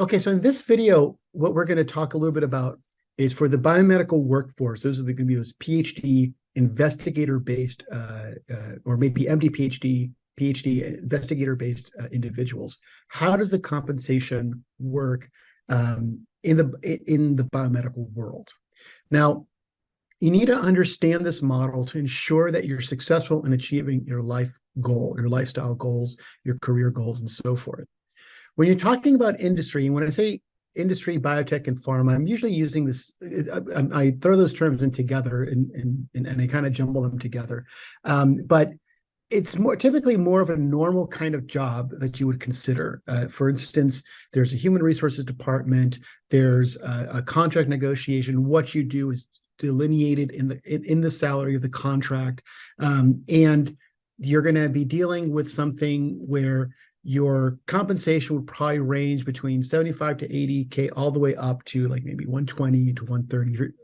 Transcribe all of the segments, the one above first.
Okay, so in this video, what we're going to talk a little bit about is for the biomedical workforce. Those are going to be those PhD investigator-based, or maybe MD, PhD investigator-based individuals. How does the compensation work in the biomedical world? Now, you need to understand this model to ensure that you're successful in achieving your life goal, your lifestyle goals, your career goals, and so forth. When you're talking about industry, and when I say industry, biotech, and pharma, I'm usually using this, I throw those terms in together and I kind of jumble them together. But it's typically more of a normal kind of job that you would consider. For instance, there's a human resources department, there's a contract negotiation. What you do is delineated in the salary of the contract, and you're going to be dealing with something where your compensation would probably range between 75 to 80K all the way up to like maybe 120 to 130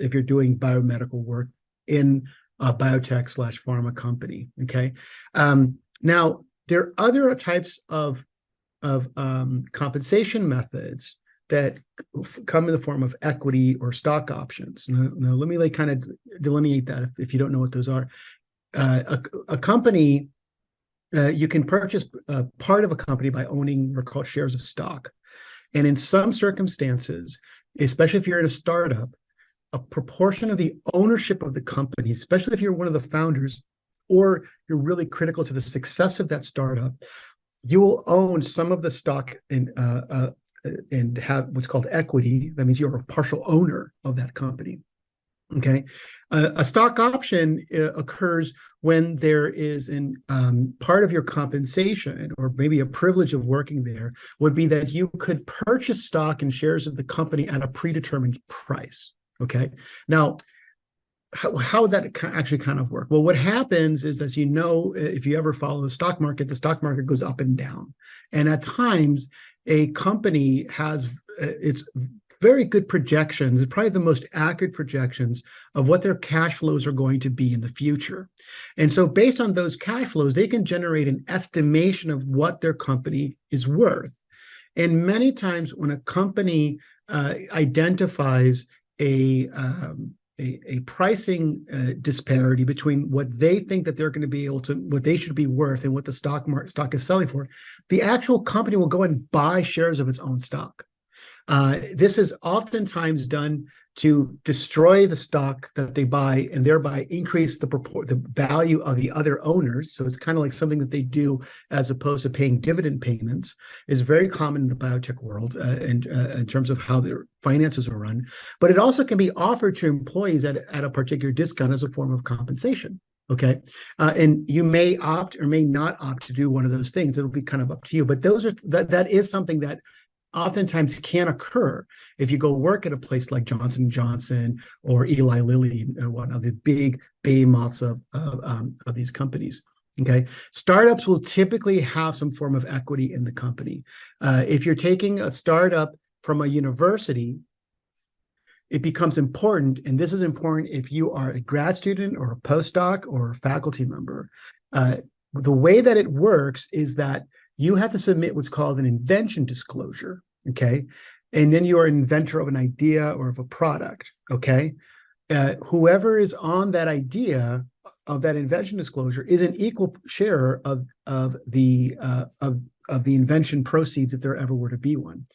if you're doing biomedical work in a biotech / pharma company. Okay. Now there are other types of compensation methods that come in the form of equity or stock options. Now let me kind of delineate that if you don't know what those are. A company, you can purchase part of a company by owning what are called shares of stock. And in some circumstances, especially if you're in a startup, a proportion of the ownership of the company, especially if you're one of the founders or you're really critical to the success of that startup, you will own some of the stock and have what's called equity. That means you're a partial owner of that company. Okay. A stock option occurs when there is an part of your compensation, or maybe a privilege of working there, would be that you could purchase stock and shares of the company at a predetermined price. Okay. Now, how would that actually kind of work? Well, what happens is, as you know, if you ever follow the stock market goes up and down. And at times, a company has its very good projections, it's probably the most accurate projections of what their cash flows are going to be in the future. And so based on those cash flows, they can generate an estimation of what their company is worth. And many times when a company identifies a pricing disparity between what they think that they're going to be able to, what they should be worth and what the stock is selling for, the actual company will go and buy shares of its own stock. This is oftentimes done to destroy the stock that they buy and thereby increase the value of the other owners. So it's kind of like something that they do as opposed to paying dividend payments. Is very common in the biotech world and in terms of how their finances are run. But it also can be offered to employees at a particular discount as a form of compensation. Okay. And you may opt or may not opt to do one of those things. It'll be kind of up to you. But that is something that oftentimes can occur if you go work at a place like Johnson & Johnson or Eli Lilly and whatnot, the big behemoths of these companies. Okay, startups will typically have some form of equity in the company. If you're taking a startup from a university, it becomes important, and this is important if you are a grad student or a postdoc or a faculty member. The way that it works is that you have to submit what's called an invention disclosure, okay? And then you are an inventor of an idea or of a product, okay? Whoever is on that idea of that invention disclosure is an equal share of the invention proceeds if there ever were to be one.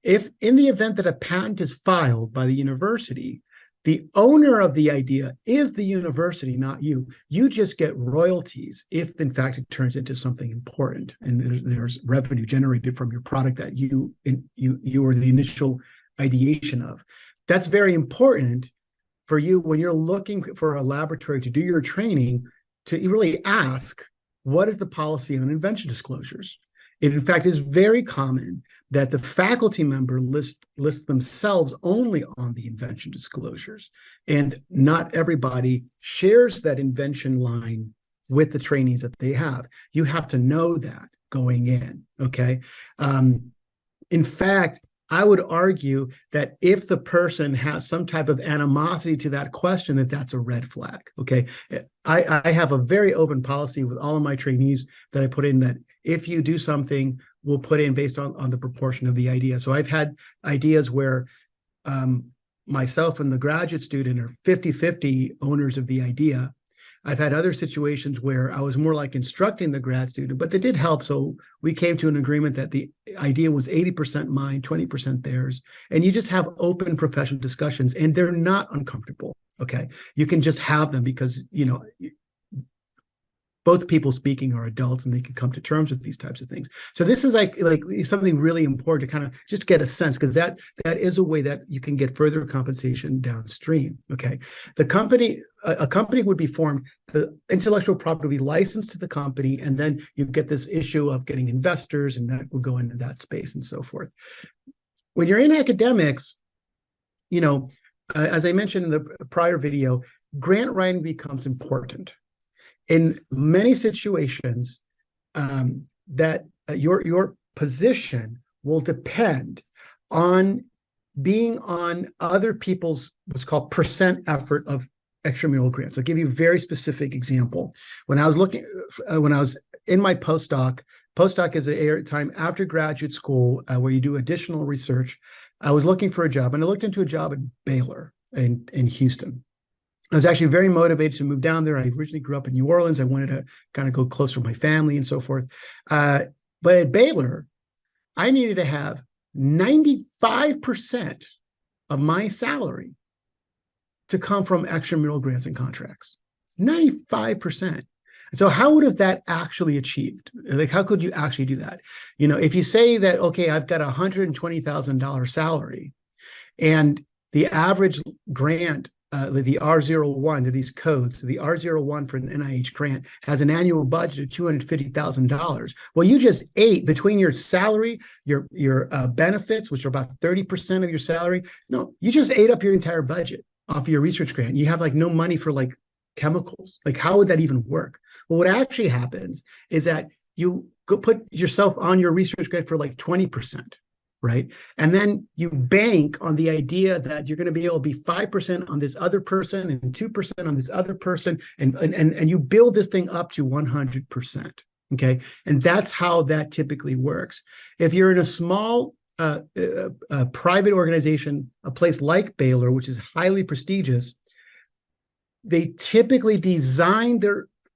If in the event that a patent is filed by the university, the owner of the idea is the university, not you. You just get royalties if, in fact, it turns into something important and there's revenue generated from your product that you were the initial ideation of. That's very important for you when you're looking for a laboratory to do your training, to really ask, what is the policy on invention disclosures? It, in fact, is very common that the faculty member lists themselves only on the invention disclosures, and not everybody shares that invention line with the trainees that they have. You have to know that going in, okay? In fact, I would argue that if the person has some type of animosity to that question, that's a red flag, okay? I have a very open policy with all of my trainees that I put in that if you do something will put in based on the proportion of the idea. So I've had ideas where myself and the graduate student are 50-50 owners of the idea. I've had other situations where I was more like instructing the grad student, but they did help. So we came to an agreement that the idea was 80% mine, 20% theirs. And you just have open professional discussions, and they're not uncomfortable. Okay. You can just have them because, both people speaking are adults and they can come to terms with these types of things. So this is like something really important to kind of just get a sense, because that is a way that you can get further compensation downstream. Okay. A company would be formed, the intellectual property would be licensed to the company, and then you get this issue of getting investors, and that will go into that space and so forth. When you're in academics, as I mentioned in the prior video, grant writing becomes important. In many situations, that your position will depend on being on other people's what's called percent effort of extramural grants. I'll give you a very specific example. When I was in my postdoc is a time after graduate school where you do additional research. I was looking for a job, and I looked into a job at Baylor in Houston. I was actually very motivated to move down there. I originally grew up in New Orleans. I wanted to kind of go closer to my family and so forth. But at Baylor, I needed to have 95% of my salary to come from extramural grants and contracts. 95%. So how would have that actually achieved? Like, how could you actually do that? If you say that, okay, I've got a $120,000 salary, and the average grant, the R01, they're these codes. So the R01 for an NIH grant has an annual budget of $250,000. Well, you just ate between your salary, your benefits, which are about 30% of your salary. No, you just ate up your entire budget off of your research grant. You have like no money for like chemicals. Like, how would that even work? Well, what actually happens is that you go put yourself on your research grant for like 20%. Right. And then you bank on the idea that you're going to be able to be 5% on this other person and 2% on this other person. And you build this thing up to 100%. Okay. And that's how that typically works. If you're in a small private organization, a place like Baylor, which is highly prestigious, they typically design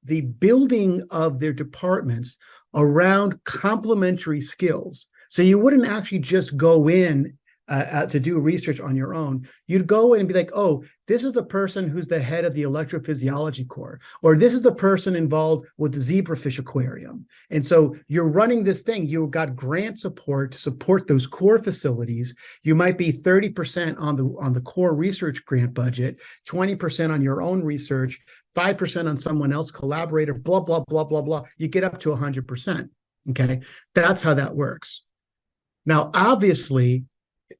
the building of their departments around complementary skills. So you wouldn't actually just go in to do research on your own. You'd go in and be like, oh, this is the person who's the head of the electrophysiology core, or this is the person involved with the zebrafish aquarium. And so you're running this thing. You've got grant support to support those core facilities. You might be 30% on the core research grant budget, 20% on your own research, 5% on someone else, collaborator, blah, blah, blah, blah, blah. You get up to 100%. Okay, that's how that works. Now, obviously,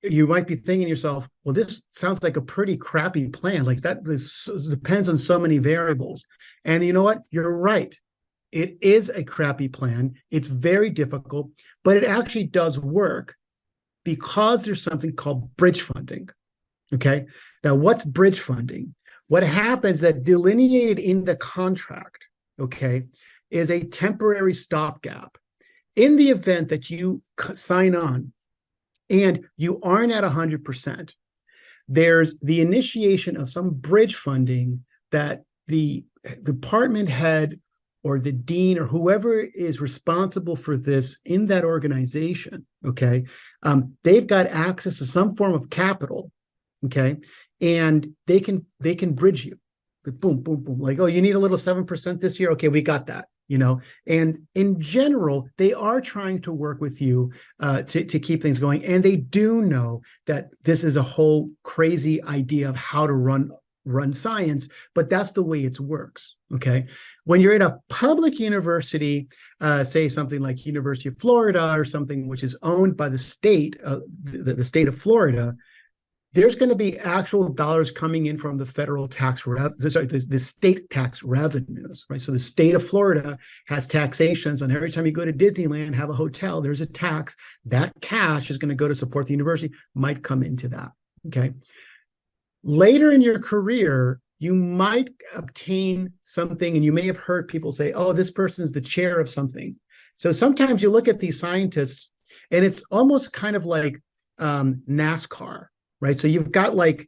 you might be thinking to yourself, well, this sounds like a pretty crappy plan. Like this depends on so many variables. And you know what? You're right. It is a crappy plan. It's very difficult, but it actually does work because there's something called bridge funding. Okay. Now, what's bridge funding? What happens that delineated in the contract, okay, is a temporary stopgap. In the event that you sign on and you aren't at 100%, there's the initiation of some bridge funding that the department head or the dean or whoever is responsible for this in that organization, okay, they've got access to some form of capital, okay, and they can bridge you. Boom, boom, boom. Like, oh, you need a little 7% this year? Okay, we got that. And in general, they are trying to work with you to keep things going. And they do know that this is a whole crazy idea of how to run science, but that's the way it works. Okay. When you're in a public university, say something like University of Florida or something which is owned by the state, the state of Florida, there's going to be actual dollars coming in from the federal the state tax revenues, right? So the state of Florida has taxations on every time you go to Disneyland, have a hotel, there's a tax. That cash is going to go to support the university, might come into that, okay? Later in your career, you might obtain something, and you may have heard people say, oh, this person is the chair of something. So sometimes you look at these scientists and it's almost kind of like NASCAR, right? So you've got like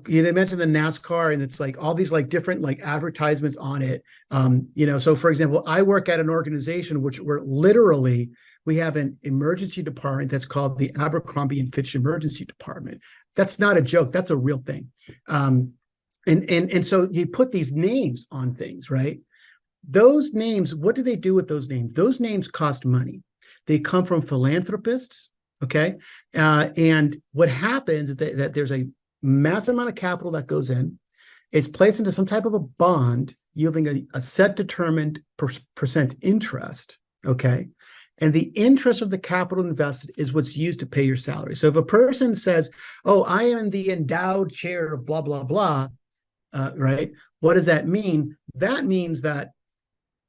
they mentioned the NASCAR, and it's like all these like different like advertisements on it. So for example, I work at an organization where literally we have an emergency department that's called the Abercrombie and Fitch Emergency Department. That's not a joke. That's a real thing. And so you put these names on things, right? Those names, what do they do with those names? Those names cost money. They come from philanthropists, okay? And what happens is that there's a massive amount of capital that goes in. It's placed into some type of a bond yielding a set determined percent interest, okay? And the interest of the capital invested is what's used to pay your salary. So if a person says, oh, I am the endowed chair of blah, blah, blah, right? What does that mean? That means that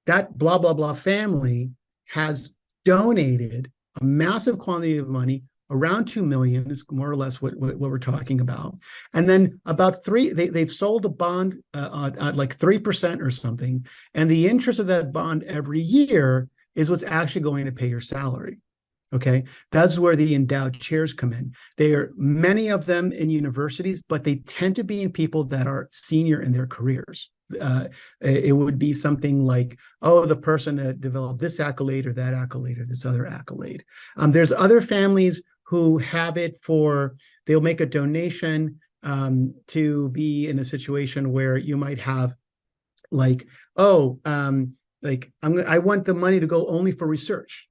blah, blah, blah family has donated a massive quantity of money, around 2 million is more or less what we're talking about. And then about they've sold a bond at like 3% or something. And the interest of that bond every year is what's actually going to pay your salary. Okay, that's where the endowed chairs come in. There are many of them in universities, but they tend to be in people that are senior in their careers. It would be something like, oh, the person that developed this accolade or that accolade or this other accolade. There's other families who have it they'll make a donation to be in a situation where you might have like, oh, I want the money to go only for research.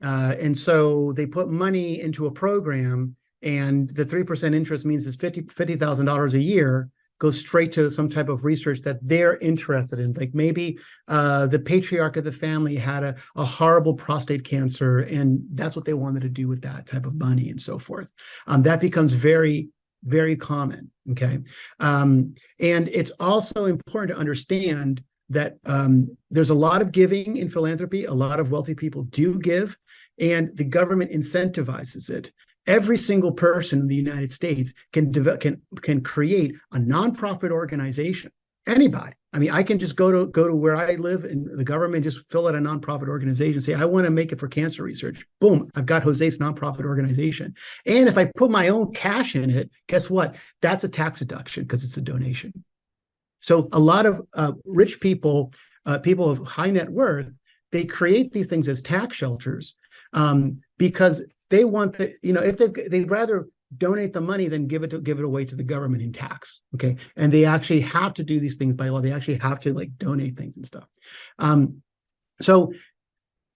And so they put money into a program, and the 3% interest means it's $50,000 a year goes straight to some type of research that they're interested in. Like maybe the patriarch of the family had a horrible prostate cancer, and that's what they wanted to do with that type of money and so forth. That becomes very, very common, okay? And it's also important to understand that there's a lot of giving in philanthropy. A lot of wealthy people do give, and the government incentivizes it. Every single person in the United States can create a nonprofit organization. Anybody. I mean, I can just go to where I live, and the government just fill out a nonprofit organization, say, I want to make it for cancer research. Boom, I've got Jose's nonprofit organization. And if I put my own cash in it, guess what? That's a tax deduction because it's a donation. So a lot of rich people, people of high net worth, they create these things as tax shelters because they want if they'd rather donate the money than give it away to the government in tax. Okay, and they actually have to do these things by law. They actually have to like donate things and stuff. So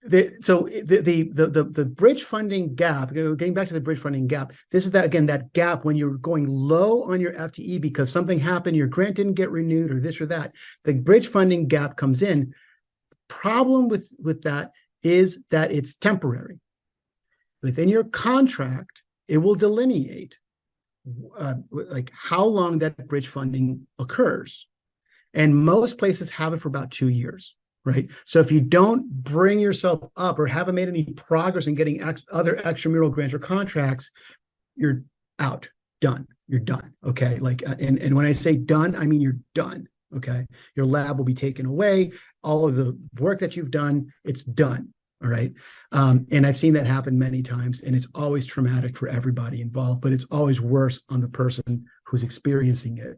the bridge funding gap, getting back to the bridge funding gap, this is that gap when you're going low on your FTE because something happened, your grant didn't get renewed or this or that. The bridge funding gap comes in. Problem with that is that it's temporary. Within your contract, it will delineate like how long that bridge funding occurs. And most places have it for about 2 years. Right. So if you don't bring yourself up or haven't made any progress in getting other extramural grants or contracts, you're out, done. You're done. Okay. Like, and when I say done, I mean you're done. Okay. Your lab will be taken away. All of the work that you've done, it's done. All right. And I've seen that happen many times, and it's always traumatic for everybody involved, but it's always worse on the person who's experiencing it.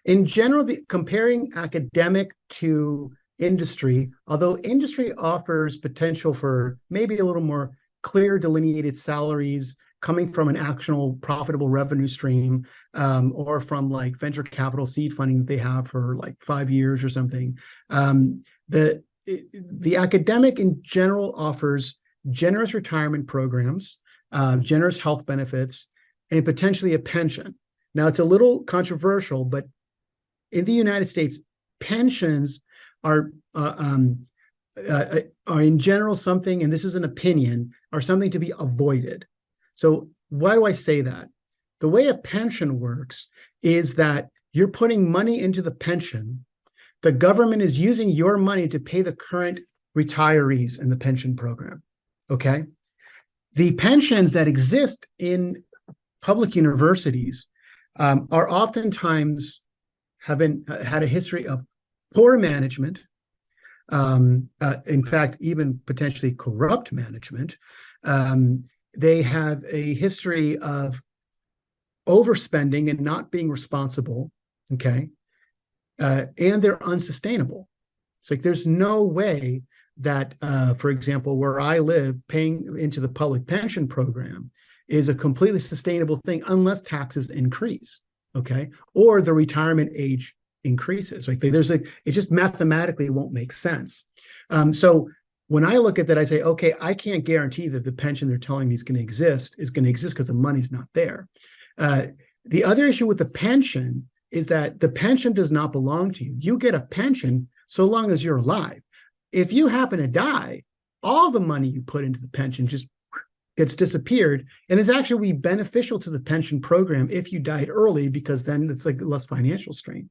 In general, comparing academic to industry, although industry offers potential for maybe a little more clear delineated salaries coming from an actual profitable revenue stream, or from like venture capital seed funding that they have for like 5 years or something. The academic in general offers generous retirement programs, generous health benefits, and potentially a pension. Now, it's a little controversial, but in the United States, pensions are in general something, and this is an opinion, are something to be avoided. So why do I say that? The way a pension works is that you're putting money into the pension. The government is using your money to pay the current retirees in the pension program. Okay? The pensions that exist in public universities are oftentimes had a history of poor management, in fact, even potentially corrupt management. They have a history of overspending and not being responsible, okay? And they're unsustainable. It's like there's no way that, for example, where I live, paying into the public pension program is a completely sustainable thing unless taxes increase, okay? Or the retirement age increases. Like it just mathematically won't make sense. So when I look at that, I say, okay, I can't guarantee that the pension they're telling me is going to exist because the money's not there. The other issue with the pension is that the pension does not belong to you. You get a pension so long as you're alive. If you happen to die, all the money you put into the pension just gets disappeared, and is actually beneficial to the pension program if you died early, because then it's like less financial strain.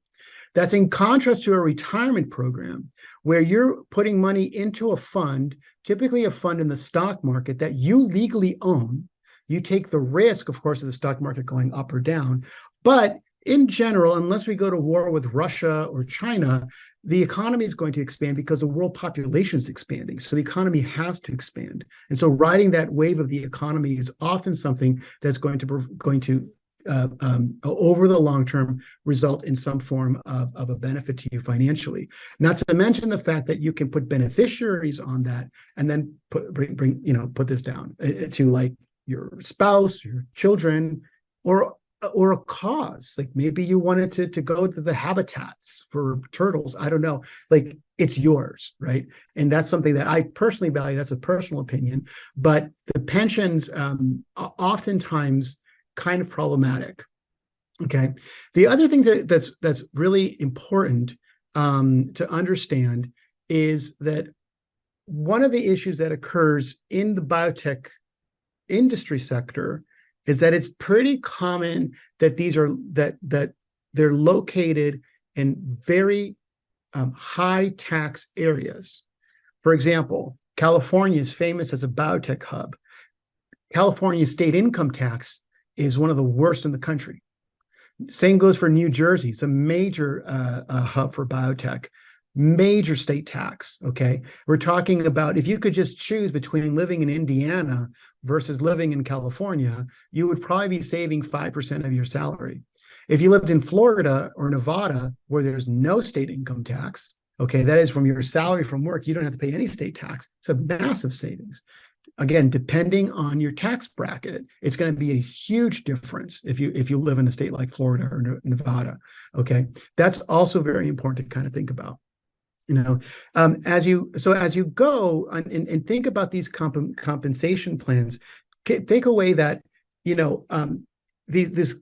That's in contrast to a retirement program where you're putting money into a fund, typically a fund in the stock market that you legally own. You take the risk, of course, of the stock market going up or down. But in general, unless we go to war with Russia or China, the economy is going to expand because the world population is expanding. So the economy has to expand. And so riding that wave of the economy is often something that's going to over the long term, result in some form of a benefit to you financially. Not to mention the fact that you can put beneficiaries on that and then put this down to like your spouse, your children, or a cause. Like maybe you wanted to go to the habitats for turtles. I don't know. Like it's yours, right? And that's something that I personally value. That's a personal opinion. But the pensions oftentimes kind of problematic. Okay. The other thing that's really important to understand is that one of the issues that occurs in the biotech industry sector is that it's pretty common that that they're located in very high tax areas. For example, California is famous as a biotech hub. California state income tax is one of the worst in the country. Same goes for New Jersey. It's a major hub for biotech, major state tax, okay? We're talking about if you could just choose between living in Indiana versus living in California, you would probably be saving 5% of your salary. If you lived in Florida or Nevada, where there's no state income tax, okay, that is from your salary from work, you don't have to pay any state tax. It's a massive savings. Again, depending on your tax bracket, it's going to be a huge difference if you live in a state like Florida or Nevada. Okay, that's also very important to kind of think about. As you go and think about these compensation plans, take away that these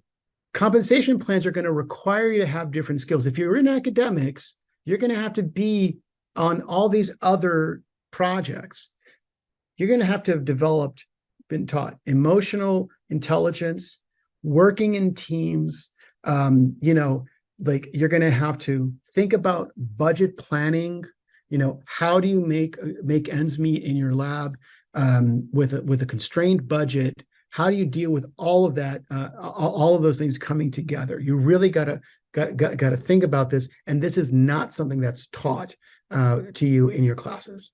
compensation plans are going to require you to have different skills. If you're in academics, you're going to have to be on all these other projects. You're going to have been taught emotional intelligence, working in teams. Like you're going to have to think about budget planning. How do you make ends meet in your lab with a constrained budget? How do you deal with all of that, all of those things coming together? You really got to think about this, and this is not something that's taught to you in your classes.